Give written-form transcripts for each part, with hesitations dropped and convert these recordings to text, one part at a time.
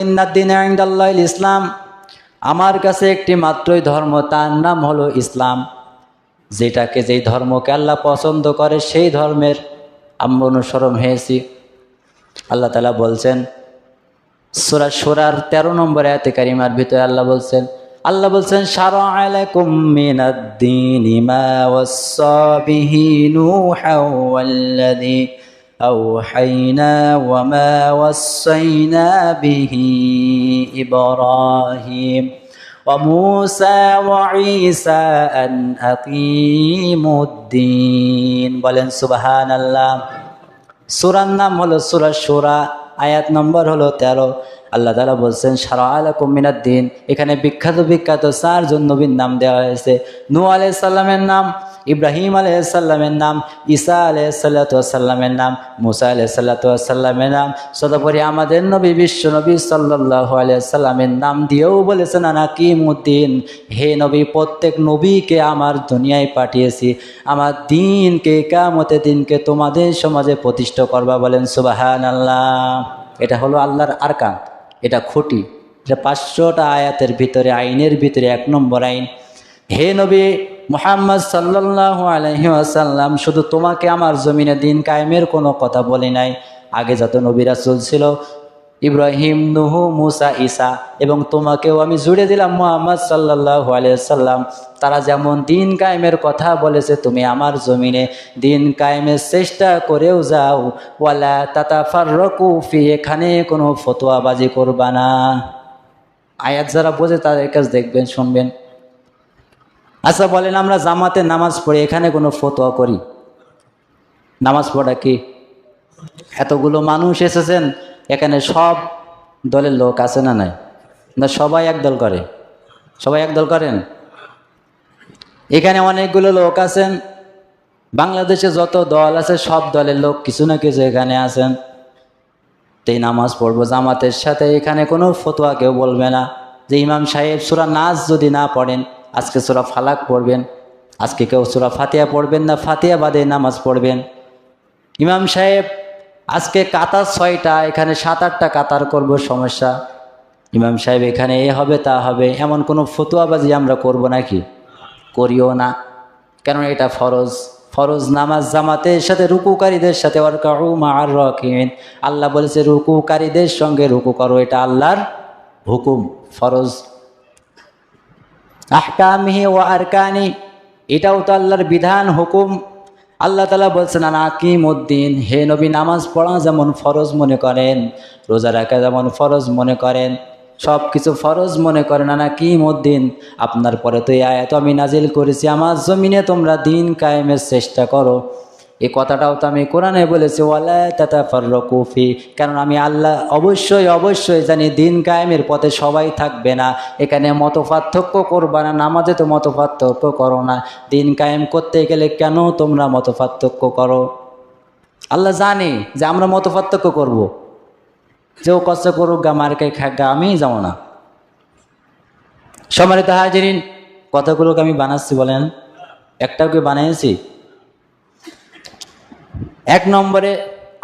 ইন্নাদ-দীনা ইনদাল্লাহিল ইসলাম, আমার কাছে একটি মাত্রই ধর্ম, তার নাম হলো ইসলাম। যেই ধর্মকে আল্লাহ পছন্দ করে সেই ধর্মের আমরা অনুসরণ হয়েছি। আল্লাহ তাআলা বলছেন সূরা শূরার 13 নম্বর আয়াতে কারিমার ভিতরে আল্লাহ বলছেন শারা'a লাকুম মিনাদ-দীনি মা ওয়াসসা বিহি নূহান ওয়াল্লাযী আওহাইনা ওয়া মা ওয়াসাইনা বিহি ইব্রাহিম ওয়া মূসা ওয়া ঈসা আন আকিমুদ-দীন। বলেন সুবহানাল্লাহ। সূরার নাম হলো সূরা শূরা, আয়াত নম্বর হলো 13। আল্লাহ তাআলা বলছেন শারা'a লাকুম মিনাদ-দীন। এখানে বিখ্যাত 4 জন নবীর নাম দেওয়া হয়েছে। নূহ আলাইহিস সালামের নাম, ইব্রাহিম আলাইহিস সালামের নাম, ঈসা আলাইহিস সালামের নাম, মূসা আলাইহিস সালামের নাম। সর্বোপরি আমাদের নবী বিশ্ব নবী সাল্লাল্লাহু আলাইহি সাল্লামের নাম দিয়েও বলেছেন আনা কিমুদ্দিন, হে নবী, প্রত্যেক নবীকে আমার দুনিয়ায় পাঠিয়েছি আমার দিনকে, কিয়ামতের দিনকে তোমাদের সমাজে প্রতিষ্ঠা করবা। বলেন সুবহানাল্লাহ। এটা হলো আল্লাহর আরকান, এটা খুঁটি। এটা 500টা আয়াতের ভিতরে, আইনের ভিতরে 1 নম্বর আইন। হে নবী মুহাম্মদ সাল্লাল্লাহু আলাইহি ওয়াসাল্লাম, শুধু তোমাকে আমার জমিনে দিন কায়েমের কোনো কথা বলি নাই। আগে যত নবী রাসূল ছিল, ইব্রাহিম, নূহ, মূসা, ঈসা, এবং তোমাকেও আমি জুড়ে দিলাম মুহাম্মদ সাল্লাল্লাহু আলাইহি ওয়াসাল্লাম। তারা যেমন দিন কায়েমের কথা বলেছে, তুমি আমার জমিনে দিন কায়েমের চেষ্টা করেও যাও। ওয়ালা তাতাফাররাকু ফি, এখানে কোনো ফতোয়াবাজি করবা না। আয়াত যারা বোঝে তাদের কাছে দেখবেন, শুনবেন। আচ্ছা বলেন, আমরা জামাতে নামাজ পড়ি, এখানে কোনো ফতোয়া করি? নামাজ পড়া কি? এতগুলো মানুষ এসেছেন, এখানে সব দলের লোক আছে না নাই? না সবাই একদল করে? সবাই একদল করেন? এখানে অনেকগুলো লোক আছেন, বাংলাদেশে যত দল আছে সব দলের লোক কিছু না কিছু এখানে আছেন। এই নামাজ পড়বো জামাতের সাথে, এখানে কোনো ফতোয়া কেউ বলবে না যে ইমাম সাহেব সূরা নাস যদি না পড়েন, আজকে সূরা ফালাক পড়বেন, আজকে কেউ সূরা ফাতিহা পড়বেন না, ফাতিহা বাদে নামাজ পড়বেন। ইমাম সাহেব আজকে কাতার 6টা, এখানে 7-8টা কাতার করব, সমস্যা। ইমাম সাহেব এখানে এ হবে তা হবে, এমন কোনো ফতোয়াবাজি আমরা করব নাকি? করিও না, কারণ এটা ফরজ নামাজ জামাতের সাথে, রুকুকারীদের সাথে। ওয়ারকাউ মা'আর রাকিন, আল্লাহ বলেছে রুকুকারীদের সঙ্গে রুকু করো, এটা আল্লাহর হুকুম, ফরজ। আহকামিহি ওয়া আরকানি, এটাও তো আল্লাহর বিধান, হুকুম। আল্লাহ তাআলা বলছেন আনা কিমুদ্দিন, হে নবী, নামাজ পড়া যেমন ফরজ মনে করেন, রোজা রাখা যেমন ফরজ মনে করেন, সব কিছু ফরজ মনে করেন, আনা কিমুদ্দিন। আপনার পরে তো এই আয়াত আমি নাজিল করেছি, আমার জমিনে তোমরা দিন কায়েমের চেষ্টা করো। এই কথাটাও তো আমি কোরআনে বলেছি, ওয়ালা তাতাফাররাকু ফি, কারণ আমি আল্লাহ অবশ্যই জানি দিন কায়েমের পথে সবাই থাকবে না। এখানে মতপার্থক্য করবা না, নামাজে তো মতপার্থক্য করো না, দিন কায়েম করতে গেলে কেন তোমরা মতপার্থক্য করো? আল্লাহ জানে যে আমরা মতপার্থক্য করব, যে ও কষ্ট করুক গা, মার খাই খাক গা, আমি যাবো না। সম্মানিত হাজিরিন, কথাগুলোকে আমি বানাচ্ছি বলেন, একটাও কি বানিয়েছি? 1 নম্বরে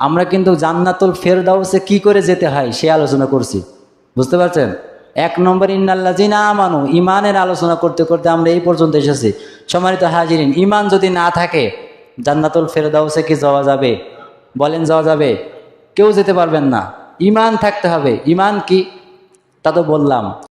আমরা কিন্তু জান্নাতুল ফেরদাউসে কি করে যেতে হয় সে আলোচনা করছি, বুঝতে পারছেন? 1 নম্বর ইন্নাল্লাযিনা আমানু, ইমানের আলোচনা করতে করতে আমরা এই পর্যন্ত এসেছি। সম্মানিত হাজিরিন, ইমান যদি না থাকে জান্নাতুল ফেরদাউসে কি যাওয়া যাবে? বলেন, যাওয়া যাবে? কেউ যেতে পারবেন না। ইমান থাকতে হবে। ইমান কি তা তো বললাম।